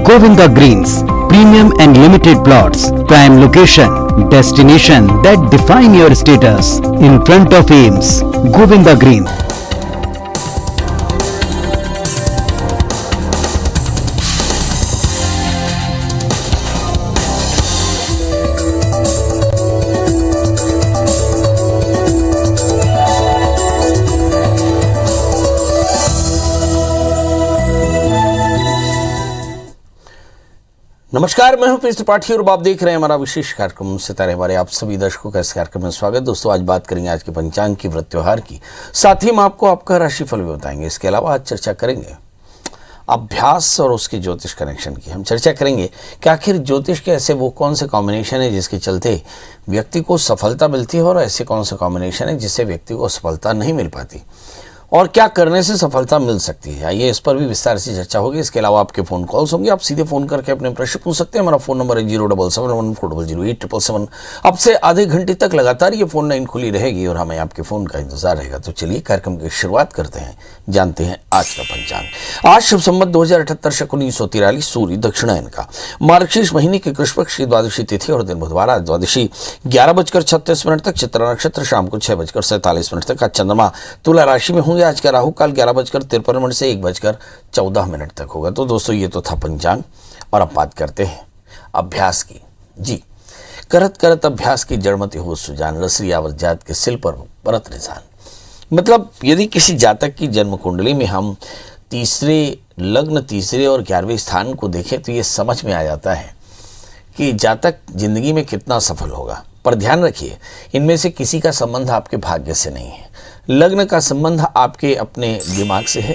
Govinda Greens, premium and limited plots, prime location, destination that define your status. In front of Ames, Govinda Greens. नमस्कार, मैं हूं PS Tripathi और आप देख रहे हैं हमारा विशेष कार्यक्रम सितारे। हमारे आप सभी दर्शकों का इस कार्यक्रम में स्वागत। दोस्तों, आज बात करेंगे आज के पंचांग की, व्रत त्योहार की, साथ ही हम आपको आपका राशिफल भी बताएंगे। इसके अलावा आज चर्चा करेंगे अभ्यास और उसके ज्योतिष कनेक्शन की। हम चर्चा करेंगे कि आखिर ज्योतिष के ऐसे वो कौन से कॉम्बिनेशन है जिसके चलते व्यक्ति को सफलता मिलती है और ऐसे कौन से कॉम्बिनेशन है जिससे व्यक्ति को सफलता नहीं मिल पाती, और क्या करने से सफलता मिल सकती है। आइए इस पर भी विस्तार से चर्चा होगी। इसके अलावा आपके फ़ोन कॉल्स होंगे, आप सीधे फ़ोन करके अपने प्रश्न पूछ सकते हैं। हमारा फ़ोन नंबर है 07714008777। अब से आधे घंटे तक लगातार ये फ़ोन लाइन खुली रहेगी और हमें आपके फ़ोन का इंतजार रहेगा। तो चलिए कार्यक्रम की शुरुआत करते हैं, जानते हैं आज का पंचांग। आज शुभ संवत 2078 शक 1943, सूर्य दक्षिणायन का, मार्गशीर्ष महीने के कृष्ण पक्ष की द्वादशी तिथि और दिन बुधवार। आज द्वादशी 11:36 तक, चित्रा नक्षत्र शाम को 6:47 तक। आज चंद्रमा तुला राशि में होंगे। आज का राहु काल 11:53 से 1:14 तक होगा। तो दोस्तों, ये तो था पंचांग, और अब बात करते हैं अभ्यास की। जी, करत करत अभ्यास की जड़मति हो सुजान, रसरी आवत जात के सिल पर परत निशान। मतलब यदि किसी जातक की जन्म कुंडली में हम तीसरे लग्न, तीसरे और 11वें स्थान को देखें तो ये समझ में आ जाता है कि जातक जिंदगी में कितना सफल होगा। पर ध्यान रखिए, इनमें से किसी का संबंध आपके भाग्य से नहीं है। लग्न का संबंध आपके अपने दिमाग से है,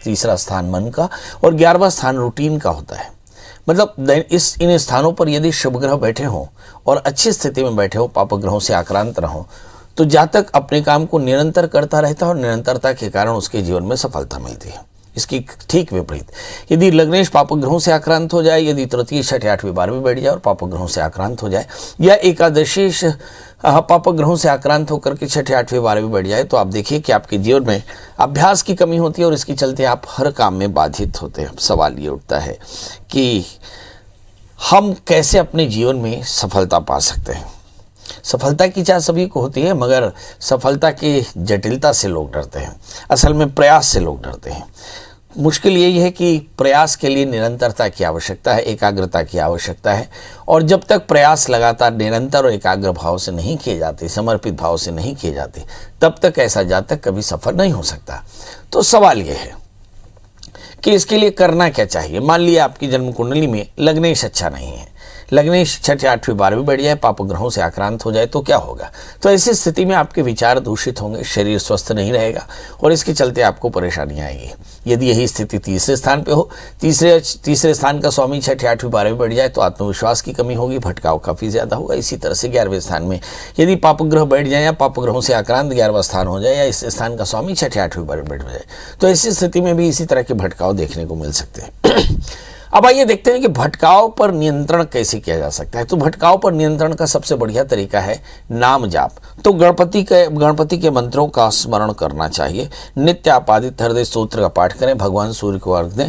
तीसरा स्थान मन का, और 11वां स्थान रूटीन का होता है। मतलब इन स्थानों पर यदि शुभ ग्रह बैठे हों और अच्छी स्थिति में बैठे हों, पाप ग्रहों से आक्रांत न हों, तो जातक अपने काम को निरंतर करता रहता है और निरंतरता के कारण उसके जीवन में सफलता मिलती है। इसकी ठीक विपरीत, यदि लग्नेश पाप ग्रहों से आक्रांत हो जाए, यदि तृतीय, छठे, 8वीं, 12वीं बैठ जाए और पाप ग्रहों से आक्रांत हो जाए, या एकादशीश पाप ग्रहों से आक्रांत होकर के 6ठे, 8वीं, 12वीं बैठ जाए, तो आप देखिए कि आपके जीवन में अभ्यास की कमी होती है और इसके चलते आप हर काम में बाधित होते हैं। सवाल ये उठता है कि हम कैसे अपने जीवन में सफलता पा सकते हैं। सफलता की चाह सभी को होती है, मगर सफलता की जटिलता से लोग डरते हैं। असल में प्रयास से लोग डरते हैं। मुश्किल यही है कि प्रयास के लिए निरंतरता की आवश्यकता है, एकाग्रता की आवश्यकता है, और जब तक प्रयास लगातार निरंतर और एकाग्र भाव से नहीं किए जाते, समर्पित भाव से नहीं किए जाते, तब तक ऐसा जातक कभी सफल नहीं हो सकता। तो सवाल यह है कि इसके लिए करना क्या चाहिए। मान लिया आपकी जन्म कुंडली में लग्नेश अच्छा नहीं है, लग्नेश 6ठे, 8वीं, 12वीं बैठ जाए, पाप ग्रहों से आक्रांत हो जाए, तो क्या होगा। तो ऐसी स्थिति में आपके विचार दूषित होंगे, शरीर स्वस्थ नहीं रहेगा और इसके चलते आपको परेशानियां आएंगी। यदि यही स्थिति तीसरे स्थान पे हो, तीसरे स्थान का स्वामी 6ठे, 8वीं, 12वीं बैठ जाए, तो आत्मविश्वास की कमी होगी, भटकाव काफ़ी ज़्यादा होगा। इसी तरह से 11वें स्थान में यदि पाप ग्रह बैठ जाए या पाप ग्रहों से आक्रांत 11वां स्थान हो जाए, या इस स्थान का स्वामी 6ठे, 8वीं, 12वीं बैठ जाए, तो ऐसी स्थिति में भी इसी तरह के भटकाव देखने को मिल सकते हैं। अब आइए देखते हैं कि भटकाव पर नियंत्रण कैसे किया जा सकता है। तो भटकाव पर नियंत्रण का सबसे बढ़िया तरीका है नाम जाप। तो गणपति के मंत्रों का स्मरण करना चाहिए। नित्य आपादित हृदय स्तोत्र का पाठ करें, भगवान सूर्य को अर्घ दें,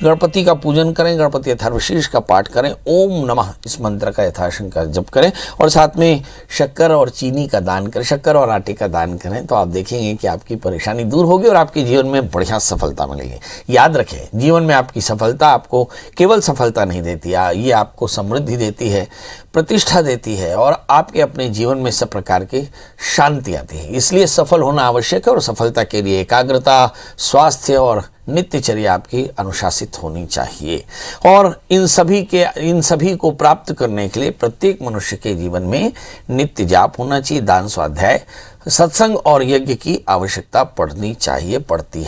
गणपति का पूजन करें, गणपति अथर्वशीर्ष का पाठ करें, ओम नमः इस मंत्र का यथाशंका जप करें, और साथ में शक्कर और चीनी का दान करें, शक्कर और आटे का दान करें। तो आप देखेंगे कि आपकी परेशानी दूर होगी और आपके जीवन में बढ़िया सफलता मिलेगी। याद रखें, जीवन में आपकी सफलता आपको केवल सफलता नहीं देती, ये आपको समृद्धि देती है, प्रतिष्ठा देती है, और आपके अपने जीवन में सब प्रकार की शांति आती है। इसलिए सफल होना आवश्यक है, और सफलता के लिए एकाग्रता, स्वास्थ्य और नित्यचर्या आपकी अनुशासित होनी चाहिए। और इन सभी को प्राप्त करने के लिए प्रत्येक मनुष्य के जीवन में नित्य जाप होना चाहिए, दान, स्वाध्याय, सत्संग और यज्ञ की आवश्यकता पड़ती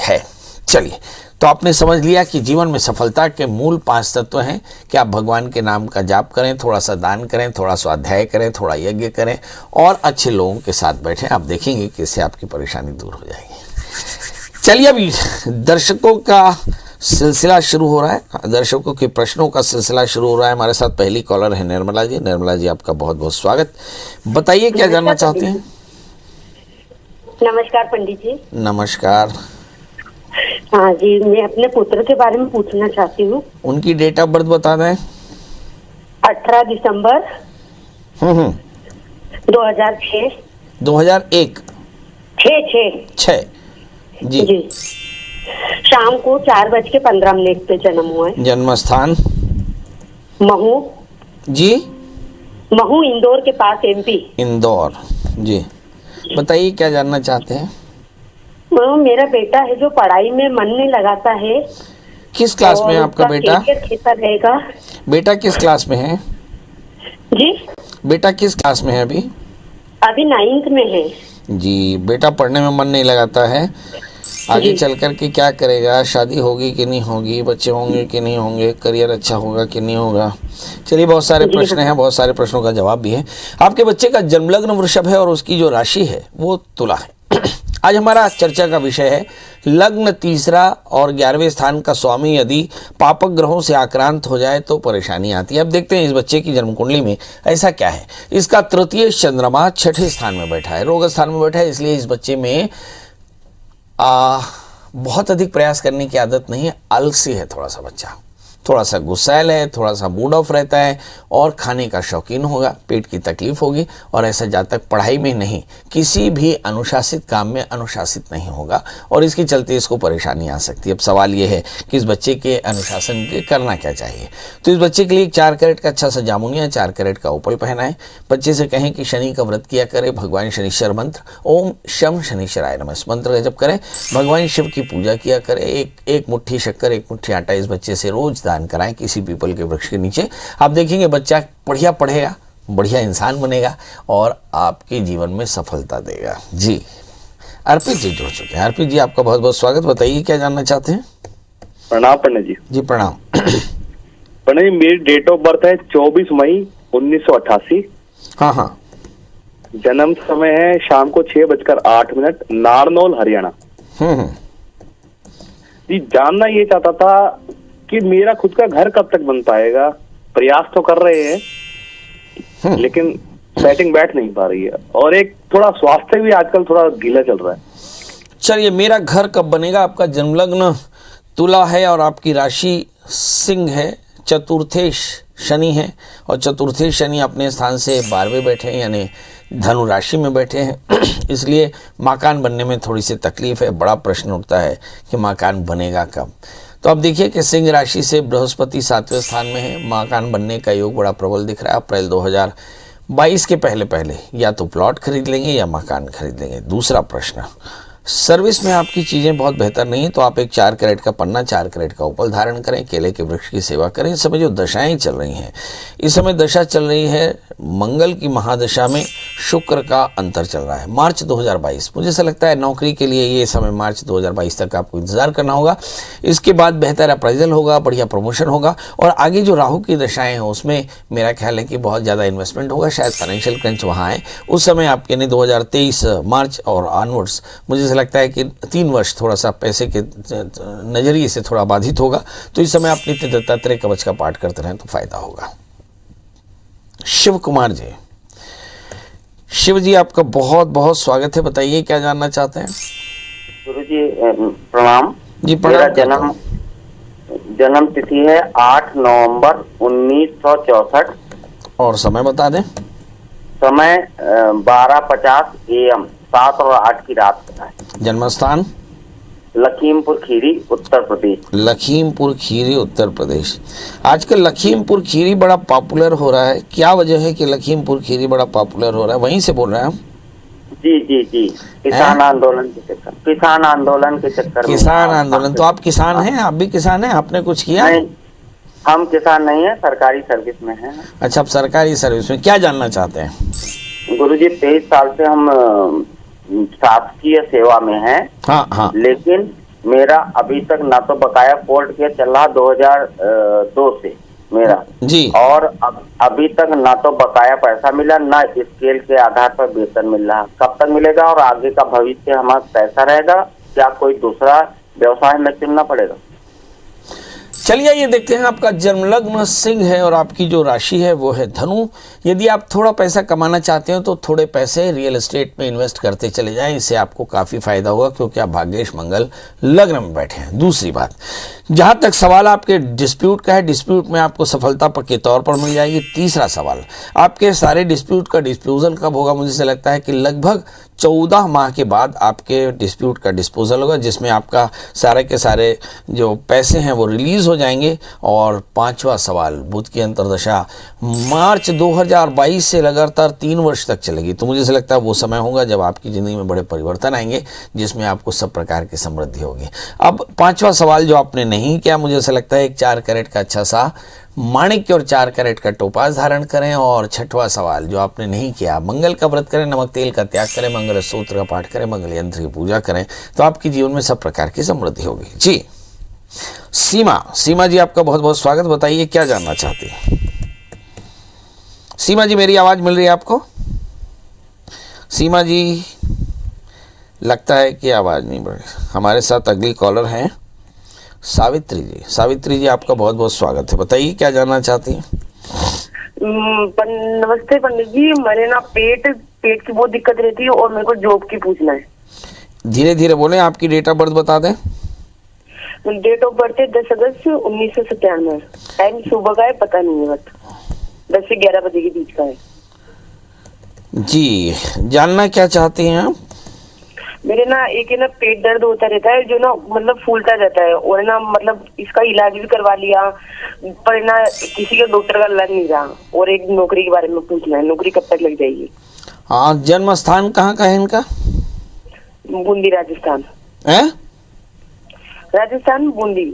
है। चलिए, तो आपने समझ लिया कि जीवन में सफलता के मूल 5 तत्व हैं कि आप भगवान के नाम का जाप करें, थोड़ा सा दान करें, थोड़ा स्वाध्याय करें, थोड़ा यज्ञ करें और अच्छे लोगों के साथ बैठें। आप देखेंगे कि इससे आपकी परेशानी दूर हो जाएगी। चलिए, अभी दर्शकों का सिलसिला शुरू हो रहा है, दर्शकों के प्रश्नों का सिलसिला शुरू हो रहा है। हमारे साथ पहली कॉलर है निर्मला जी। निर्मला जी, आपका बहुत बहुत स्वागत। बताइए क्या जानना चाहते हैं। नमस्कार पंडित जी। नमस्कार। हाँ जी, मैं अपने पुत्र के बारे में पूछना चाहती हूँ। उनकी डेट ऑफ बर्थ बता दें। 18 दिसंबर हम्म 2006। 2001। छः जी। जी। शाम को 4:15 पे जन्म हुआ है। जन्म स्थान। महू। जी। महू इंदौर के पास, MP। इंदौर। जी, बताइए क्या जानना चाहते हैं। मेरा बेटा है जो पढ़ाई में मन नहीं लगाता है। किस क्लास में है और आपका उसका बेटा? कैरियर कैसा रहेगा? बेटा किस क्लास में है? जी, बेटा किस क्लास में है अभी? अभी 9th में है। जी, बेटा पढ़ने में मन नहीं लगाता है। आगे जी। चल कर के क्या करेगा? शादी होगी कि नहीं होगी? बच्चे होंगे कि नहीं होंगे? करियर अच्छा होगा कि नहीं होगा? चलिए, बहुत सारे जी प्रश्न हैं, बहुत सारे प्रश्नों का जवाब भी है। आपके बच्चे का जन्मलग्न वृषभ है और उसकी जो राशि है वो तुला है। आज हमारा चर्चा का विषय है लग्न तीसरा और 11वें स्थान का स्वामी यदि पापक ग्रहों से आक्रांत हो जाए तो परेशानी आती है। अब देखते हैं इस बच्चे की जन्म कुंडली में ऐसा क्या है। इसका तृतीय चंद्रमा 6ठे स्थान में बैठा है, रोग स्थान में बैठा है, इसलिए इस बच्चे में बहुत अधिक प्रयास करने की आदत नहीं है। आलसी है थोड़ा सा बच्चा, थोड़ा सा गुस्सैल है, थोड़ा सा मूड ऑफ रहता है और खाने का शौकीन होगा, पेट की तकलीफ होगी और ऐसा जातक पढ़ाई में नहीं, किसी भी अनुशासित काम में अनुशासित नहीं होगा और इसके चलते इसको परेशानी आ सकती है। अब सवाल ये है कि इस बच्चे के अनुशासन के करना क्या चाहिए। तो इस बच्चे के लिए 4 कैरेट का अच्छा सा जामुनिया, 4 कैरेट का उपल पहनाएं। बच्चे से कहें कि शनि का व्रत किया करे, भगवान शनिश्चर मंत्र ओम शम शनिश्चराय नमः इस मंत्र का जप करें, भगवान शिव की पूजा किया करे। एक मुट्ठी शक्कर, एक मुट्ठी आटा इस बच्चे से रोज दान कराएं किसी पीपल के वृक्ष के नीचे। आप देखेंगे बच्चा बढ़िया पढ़ेगा, बढ़िया इंसान बनेगा और आपके जीवन में सफलता देगा। जी, अर्पित जी जुड़ चुके हैं। अर्पित जी, आपका बहुत बहुत स्वागत। बताइए क्या जानना चाहते हैं। प्रणाम पंडित जी। जी प्रणाम। पंडित जी, मेरी डेट ऑफ बर्थ है 24 मई 1988। हाँ। जन्म समय है शाम को 6:08, नारनौल, हरियाणा। जी, जानना ये चाहता था कि मेरा खुद का घर कब तक बन पाएगा। प्रयास तो कर रहे हैं लेकिन सेटिंग बैठ नहीं पा रही है और एक थोड़ा स्वास्थ्य भी आजकल थोड़ा ढीला चल रहा है। चलिए, मेरा घर कब बनेगा। आपका जन्मलग्न तुला है और आपकी राशि सिंह है, चतुर्थेश शनि है और चतुर्थेश शनि अपने स्थान से 12वें बैठे हैं यानी धनु राशि में बैठे हैं। इसलिए मकान बनने में थोड़ी सी तकलीफ है। बड़ा प्रश्न उठता है कि मकान बनेगा कब। तो अब देखिए कि सिंह राशि से बृहस्पति 7वें स्थान में है, मकान बनने का योग बड़ा प्रबल दिख रहा है। अप्रैल 2022 के पहले या तो प्लॉट खरीद लेंगे या मकान खरीद लेंगे। दूसरा प्रश्न, सर्विस में आपकी चीज़ें बहुत बेहतर नहीं है तो आप एक 4 कैरेट का पन्ना, 4 कैरेट का उपल धारण करें, केले के वृक्ष की सेवा करें। इस समय जो दशाएं चल रही हैं, इस समय दशा चल रही है मंगल की महादशा में शुक्र का अंतर चल रहा है मार्च 2022। मुझे ऐसा लगता है नौकरी के लिए ये समय मार्च 2022 तक आपको इंतजार करना होगा। इसके बाद बेहतर अप्राइजल होगा, बढ़िया प्रमोशन होगा और आगे जो राहु की दशाएं हैं उसमें मेरा ख्याल है कि बहुत ज़्यादा इन्वेस्टमेंट होगा, शायद फाइनेंशियल क्रंच वहाँ आए उस समय आपके यानी 2023 मार्च और ऑनवर्ड्स। मुझे ऐसा लगता है कि 3 वर्ष थोड़ा सा पैसे के नज़रिए से थोड़ा बाधित होगा। तो इस समय आप नित्य दत्तात्रेय कवच का पाठ करते रहें तो फायदा होगा। शिव कुमार जी, शिव जी आपका बहुत बहुत स्वागत है। बताइए क्या जानना चाहते हैं। गुरु जी प्रणाम। जी मेरा प्रणाम। जन्म तिथि है 8 नवंबर 1964 और समय बता दें। समय 12:50 AM, 7 और 8 की रात का है। जन्म स्थान लखीमपुर खीरी, उत्तर प्रदेश। लखीमपुर खीरी, उत्तर प्रदेश। आजकल लखीमपुर खीरी बड़ा पॉपुलर हो रहा है, क्या वजह है कि लखीमपुर खीरी बड़ा पॉपुलर हो रहा है? वहीं से बोल रहे हैं हम? जी किसान आंदोलन के चक्कर, किसान आंदोलन। तो आप किसान हैं? आप भी किसान हैं? आपने कुछ किया? नहीं, हम किसान नहीं है, सरकारी सर्विस में है। अच्छा, आप सरकारी सर्विस में। क्या जानना चाहते हैं? गुरु जी 23 साल से हम शासकीय सेवा में है। हाँ। लेकिन मेरा अभी तक ना तो बकाया कोर्ट केस चल रहा 2002 से मेरा जी, और अभी तक ना तो बकाया पैसा मिला, ना स्केल के आधार पर वेतन मिल रहा। कब तक मिलेगा और आगे का भविष्य हमारा कैसा रहेगा? क्या कोई दूसरा व्यवसाय में चुनना पड़ेगा? चलिए ये देखते हैं, आपका जन्म लग्न सिंह है और आपकी जो राशि है वो है धनु। यदि आप थोड़ा पैसा कमाना चाहते हो तो थोड़े पैसे रियल एस्टेट में इन्वेस्ट करते चले जाएं, इससे आपको काफ़ी फायदा होगा क्योंकि आप भाग्येश मंगल लग्न में बैठे हैं। दूसरी बात, जहाँ तक सवाल आपके डिस्प्यूट का है, डिस्प्यूट में आपको सफलता के तौर पर मिल जाएगी। तीसरा सवाल, आपके सारे डिस्प्यूट का डिस्पोजल कब होगा? मुझे से लगता है कि लगभग 14 माह के बाद आपके डिस्प्यूट का डिस्पोजल होगा, जिसमें आपका सारे के सारे जो पैसे हैं वो रिलीज हो जाएंगे। और पांचवा सवाल, बुध की अंतर्दशा मार्च 2022 से लगातार 3 वर्ष तक चलेगी, तो मुझे से लगता है वो समय होगा जब आपकी ज़िंदगी में बड़े परिवर्तन आएंगे, जिसमें आपको सब प्रकार की समृद्धि होगी। अब पांचवा सवाल जो आपने नहीं किया, मुझे ऐसा लगता है एक 4 कैरेट का अच्छा सा माणिक्य और 4 कैरेट का टोपाज धारण करें। और छठवां सवाल जो आपने नहीं किया, मंगल का व्रत करें, नमक तेल का त्याग करें, मंगल सूत्र का पाठ करें, मंगल यंत्र की पूजा करें, तो आपके जीवन में सब प्रकार की समृद्धि होगी। जी सीमा जी, आपका बहुत बहुत स्वागत। बताइए क्या जानना चाहती हैं? सीमा जी, मेरी आवाज मिल रही है आपको? सीमा जी, लगता है कि आवाज नहीं बढ़ रही। हमारे साथ अगली कॉलर हैं सावित्री जी। सावित्री जी, आपका बहुत बहुत स्वागत है। बताइए क्या जानना चाहती हैं? नमस्ते पंडित जी, मेरे ना पेट की बहुत दिक्कत रहती है और मेरे को जॉब की पूछना है। धीरे धीरे बोलें, आपकी डेट ऑफ बर्थ बता दें। डेट ऑफ बर्थ है 10 अगस्त 1997। टाइम सुबह का है, पता नहीं है, बस 10 से 11 बजे के बीच का है। जी, जानना क्या चाहती हैं आप? मेरे ना एक है ना पेट दर्द होता रहता है, जो ना मतलब फूलता रहता है, और ना मतलब इसका इलाज भी करवा लिया पर ना किसी के डॉक्टर का लग नहीं रहा। और एक नौकरी के बारे में पूछना है, नौकरी कब तक लग जाएगी? हाँ, जन्म स्थान कहाँ का है इनका? बूंदी, राजस्थान। है राजस्थान, बूंदी।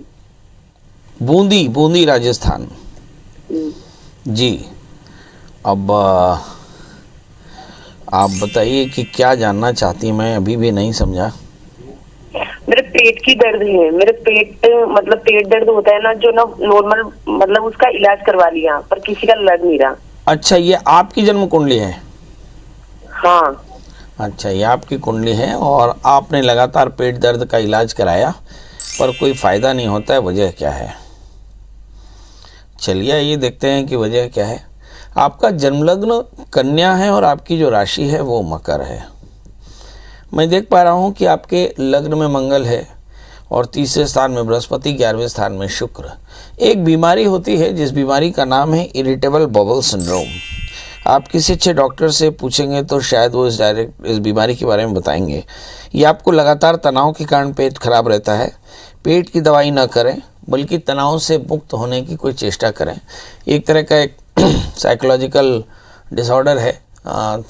बूंदी राजस्थान। जी, अब आप बताइए कि क्या जानना चाहती हैं, मैं अभी भी नहीं समझा। मेरे पेट की दर्द है, मेरे पेट मतलब पेट दर्द होता है ना, जो ना नॉर्मल मतलब उसका इलाज करवा लिया पर किसी का लग नहीं रहा। अच्छा, ये आपकी जन्म कुंडली है? हाँ। अच्छा, ये आपकी कुंडली है और आपने लगातार पेट दर्द का इलाज कराया पर कोई फायदा नहीं होता है, वजह क्या है? चलिए ये देखते हैं कि वजह क्या है। आपका जन्मलग्न कन्या है और आपकी जो राशि है वो मकर है। मैं देख पा रहा हूँ कि आपके लग्न में मंगल है और तीसरे स्थान में बृहस्पति, 11वें स्थान में शुक्र। एक बीमारी होती है जिस बीमारी का नाम है इरिटेबल बबल सिंड्रोम। आप किसी अच्छे डॉक्टर से पूछेंगे तो शायद वो इस बीमारी के बारे में बताएंगे। ये आपको लगातार तनाव के कारण पेट खराब रहता है। पेट की दवाई ना करें बल्कि तनाव से मुक्त होने की कोई चेष्टा करें। एक तरह का एक साइकोलॉजिकल डिसऑर्डर है।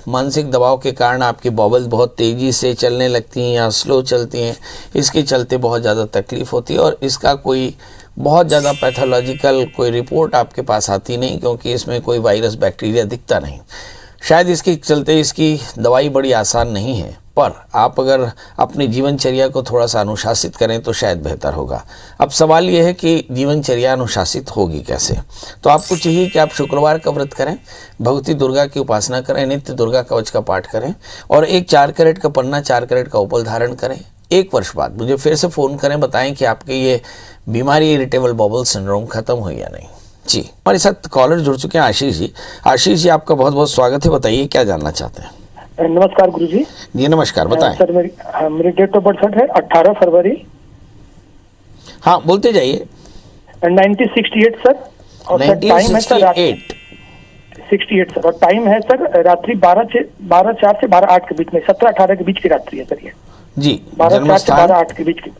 मानसिक दबाव के कारण आपकी बॉबल्स बहुत तेज़ी से चलने लगती हैं या स्लो चलती हैं, इसके चलते बहुत ज़्यादा तकलीफ़ होती है और इसका कोई बहुत ज़्यादा पैथोलॉजिकल कोई रिपोर्ट आपके पास आती नहीं, क्योंकि इसमें कोई वायरस बैक्टीरिया दिखता नहीं। शायद इसके चलते इसकी दवाई बड़ी आसान नहीं है, पर आप अगर अपनी जीवनचर्या को थोड़ा सा अनुशासित करें तो शायद बेहतर होगा। अब सवाल यह है कि जीवनचर्या अनुशासित होगी कैसे? तो आपको चाहिए कि आप शुक्रवार का व्रत करें, भगवती दुर्गा की उपासना करें, नित्य दुर्गा कवच का पाठ करें और एक 4 कैरेट का पन्ना, 4 कैरेट का उपल धारण करें। 1 वर्ष बाद मुझे फिर से फ़ोन करें, बताएं कि आपकी ये बीमारी इरिटेबल बबल सिंड्रोम खत्म हुई या नहीं। जी, हमारे साथ कॉलर जुड़ चुके हैं आशीष जी। आशीष जी, आपका बहुत बहुत स्वागत है। बताइए क्या जानना चाहते हैं? नमस्कार गुरुजी। जी नमस्कार, बताएं। सर मेरी डेट ऑफ बर्थ है 18 फरवरी। हाँ, बोलते जाइए। 1968 सर। और सर टाइम है सर 68 सर, और टाइम है सर रात्रि 12:04 से 12:08 के बीच में, 17-18 के बीच की रात्रि है सर ये। जी, 12:04 से 12:08 के बीच की।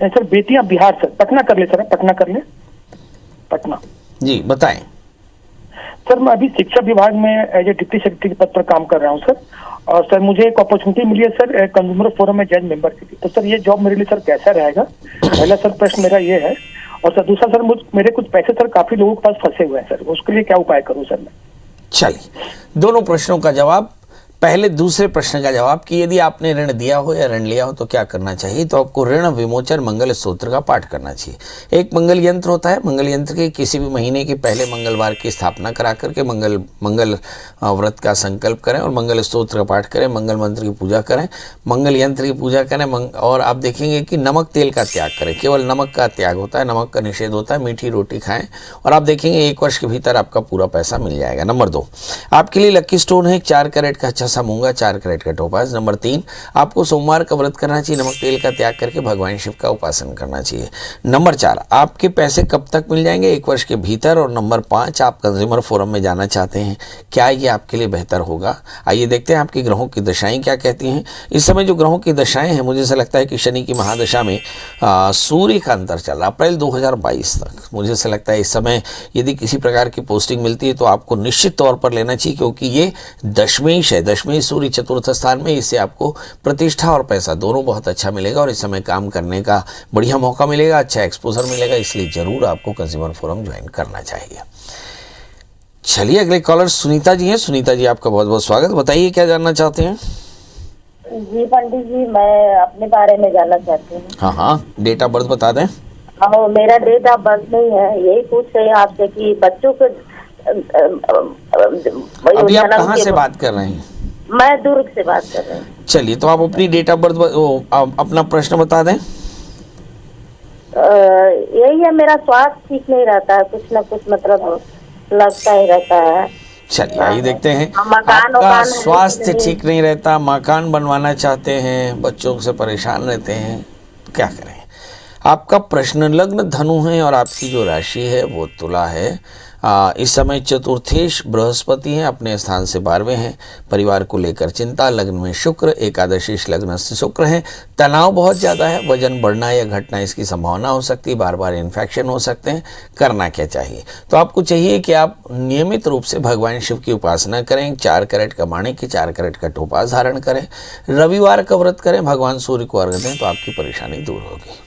Sir Bettiah Bihar sir. पटना कर ले सर, पटना कर ले, पटना। जी बताएं। सर मैं अभी शिक्षा विभाग में एज ए डिप्टी सेक्रेटरी के पद पर काम कर रहा हूँ सर। और सर मुझे एक अपॉर्चुनिटी मिली है सर कंज्यूमर फोरम में जज मेंबर की। तो सर ये जॉब मेरे लिए सर कैसा रहेगा? पहला सर प्रश्न मेरा ये है। और सर दूसरा सर मेरे कुछ पैसे सर काफी लोगों के पास फंसे हुए हैं सर, उसके लिए क्या उपाय करूँ सर मैं? चलिए, दोनों प्रश्नों का जवाब पहले दूसरे प्रश्न का जवाब कि यदि आपने ऋण दिया हो या ऋण लिया हो तो क्या करना चाहिए। तो आपको ऋण विमोचन मंगल स्तोत्र का पाठ करना चाहिए। एक मंगल यंत्र होता है, मंगल यंत्र के किसी भी महीने के पहले मंगलवार की स्थापना करा करके मंगल व्रत का संकल्प करें और मंगल स्तोत्र का पाठ करें, मंगल मंत्र की पूजा करें, मंगल यंत्र की पूजा करें और आप देखेंगे कि नमक तेल का त्याग करें। केवल नमक का त्याग होता है, नमक का निषेध होता है। मीठी रोटी खाएं और आप देखेंगे 1 वर्ष के भीतर आपका पूरा पैसा मिल जाएगा। नंबर 2, आपके लिए लकी स्टोन है 4 कैरेट का अच्छा सा मूंगा, 4 कैरेट का टोपाज। नंबर 3, आपको सोमवार का व्रत करना चाहिए, नमक तेल का त्याग करके भगवान शिव का उपासन करना चाहिए। नंबर 4, आपके पैसे कब तक मिल जाएंगे, 1 वर्ष के भीतर। और नंबर 5, आप कंज्यूमर फोरम में जाना चाहते हैं, क्या ये आपके लिए बेहतर होगा। आइए देखते हैं आपके ग्रहों की दशाएं क्या कहती हैं। इस समय जो ग्रहों की दशाएं हैं, मुझे ऐसा लगता है कि शनि की महादशा में सूर्य का अंतर चल रहा है अप्रैल 2022 तक। मुझे ऐसा लगता है इस समय यदि किसी प्रकार की पोस्टिंग मिलती है तो आपको निश्चित तौर पर लेना चाहिए, क्योंकि ये दशमेश है, दशमेश सूर्य चतुर्थ स्थान में। इससे आपको प्रतिष्ठा और पैसा दोनों बहुत अच्छा मिलेगा और इस समय काम करने का बढ़िया मौका मिलेगा, अच्छा एक्सपोजर मिलेगा। इसलिए जरूर आपको कंज्यूमर फोरम ज्वाइन करना चाहिए। चलिए अगले कॉलर सुनीता जी हैं। सुनीता जी, आपका बहुत बहुत स्वागत। बताइए क्या जानना चाहते हैं। जी पंडित जी, मैं अपने बारे में जानना चाहती हूँ। हाँ, डेट ऑफ बर्थ बता दें। हाँ, मेरा डेट ऑफ बर्थ नहीं है, यही पूछ रहे हैं आपसे कि बच्चों को अभी आप कहाँ से बात कर रहे हैं। मैं दुर्ग से बात कर रही हूँ। चलिए, तो आप अपनी डेट ऑफ बर्थ अपना प्रश्न बता दें। यही है, मेरा स्वास्थ्य ठीक नहीं रहता है, कुछ ना कुछ मतलब लगता ही रहता है। चलिए आइए देखते हैं। मकान आपका स्वास्थ्य ठीक नहीं रहता, मकान बनवाना चाहते हैं, बच्चों से परेशान रहते हैं, तो क्या करें। आपका प्रश्न लग्न धनु है और आपकी जो राशि है वो तुला है। इस समय चतुर्थेश बृहस्पति हैं, अपने स्थान से 12वें हैं। परिवार को लेकर चिंता, लग्न में शुक्र, एकादशीश लग्न से शुक्र है। तनाव बहुत ज़्यादा है, वजन बढ़ना या घटना इसकी संभावना हो सकती है, बार बार इन्फेक्शन हो सकते हैं। करना क्या चाहिए, तो आपको चाहिए कि आप नियमित रूप से भगवान शिव की उपासना करें, 4 कैरेट का माणिक्य, 4 कैरेट का टोपाज धारण करें, रविवार का व्रत करें, भगवान सूर्य को अर्घ्य दें, तो आपकी परेशानी दूर होगी।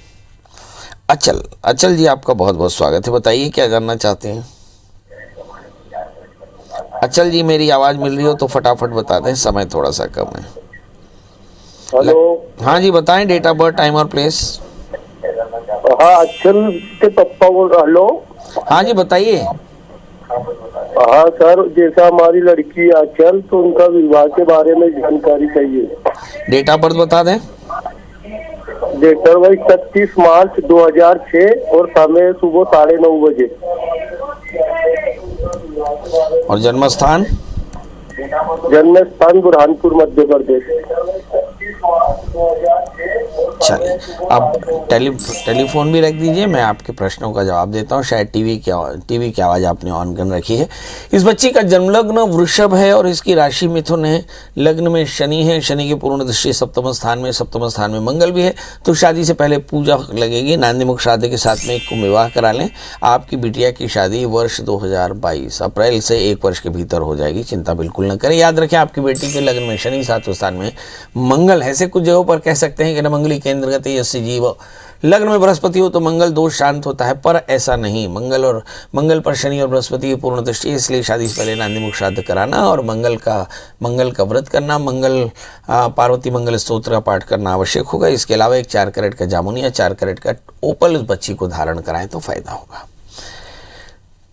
अचल जी, आपका बहुत बहुत स्वागत है। बताइए क्या जानना चाहते हैं। अचल जी, मेरी आवाज मिल रही हो तो फटाफट बता दें, समय थोड़ा सा कम है। हेलो। हाँ जी, बताएं डेट ऑफ बर्थ, टाइम और प्लेस। हाँ, अचल के पप्पा बोल रहा। हेलो। हाँ जी, बताइए। हाँ सर, जैसा हमारी लड़की अचल, तो उनका विवाह के बारे में जानकारी चाहिए। डेट ऑफ बर्थ बता दें। डेट ऑफ बर्थ 31 मार्च 2006 और समय सुबह 9:30 बजे। और जन्म स्थान बुरहानपुर, मध्य प्रदेश। चलिए, अब टेलीफोन भी रख दीजिए, मैं आपके प्रश्नों का जवाब देता हूँ। शायद टीवी की आवाज़ आपने ऑन कर रखी है। इस बच्ची का जन्म लग्न वृषभ है और इसकी राशि मिथुन है। लग्न में शनि है, शनि की पूर्ण दृष्टि सप्तम स्थान में मंगल भी है, तो शादी से पहले पूजा लगेगी। नांदीमुख श्राद्ध के साथ में एक को विवाह करा लें। आपकी बिटिया की शादी वर्ष 2022 अप्रैल से 1 वर्ष के भीतर हो जाएगी, चिंता बिल्कुल न करें। याद रखें, आपकी बेटी के लग्न में शनि, 7वें स्थान में मंगल है। ऐसे कुछ जगहों पर कह सकते हैं कि न मंगली केंद्र गति यस्य जीव। लग्न में बृहस्पति हो तो मंगल दोष शांत होता है, पर ऐसा नहीं। मंगल पर शनि और बृहस्पति की पूर्ण दृष्टि, इसलिए शादी से पहले नांदीमुख श्राद्ध कराना और मंगल का व्रत करना, पार्वती मंगल स्तोत्र का पाठ करना आवश्यक होगा। इसके अलावा एक 4 कैरेट का जामुन या 4 कैरेट का ओपल उस बच्ची को धारण कराएं तो फायदा होगा।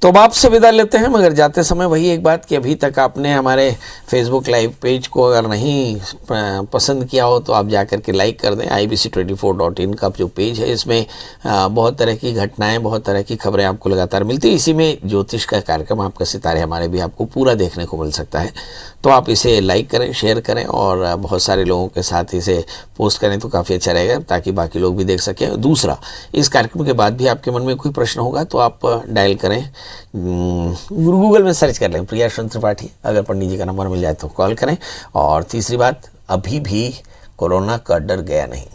तो अब आपसे विदा लेते हैं, मगर जाते समय वही एक बात कि अभी तक आपने हमारे फेसबुक लाइव पेज को अगर नहीं पसंद किया हो तो आप जाकर के लाइक कर दें। ibc24.in का जो पेज है, इसमें बहुत तरह की घटनाएं, बहुत तरह की खबरें आपको लगातार मिलती है। इसी में ज्योतिष का कार्यक्रम आपका सितारे हमारे भी आपको पूरा देखने को मिल सकता है। तो आप इसे लाइक करें, शेयर करें और बहुत सारे लोगों के साथ इसे पोस्ट करें तो काफ़ी अच्छा रहेगा, ताकि बाकी लोग भी देख सकें। दूसरा, इस कार्यक्रम के बाद भी आपके मन में कोई प्रश्न होगा तो आप डायल करें, गूगल में सर्च कर लें प्रिया त्रिपाठी, अगर पंडित जी का नंबर मिल जाए तो कॉल करें। और तीसरी बात, अभी भी कोरोना का डर गया नहीं,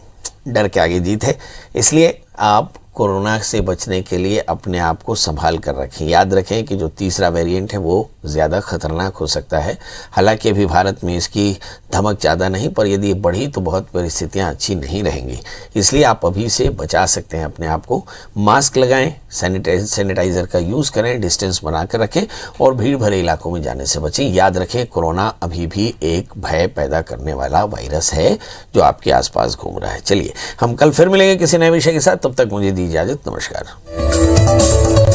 डर के आगे जीत है, इसलिए आप कोरोना से बचने के लिए अपने आप को संभाल कर रखें। याद रखें कि जो तीसरा वेरिएंट है वो ज़्यादा खतरनाक हो सकता है। हालांकि अभी भारत में इसकी धमक ज़्यादा नहीं, पर यदि बढ़ी तो बहुत परिस्थितियां अच्छी नहीं रहेंगी। इसलिए आप अभी से बचा सकते हैं अपने आप को। मास्क लगाएं, सैनिटाइजर का यूज़ करें, डिस्टेंस बना कर रखें और भीड़ भरे इलाकों में जाने से बचें। याद रखें, कोरोना अभी भी एक भय पैदा करने वाला वायरस है जो आपके आसपास घूम रहा है। चलिए हम कल फिर मिलेंगे किसी नए विषय के साथ। तब तक मुझे दी इजाजत। नमस्कार।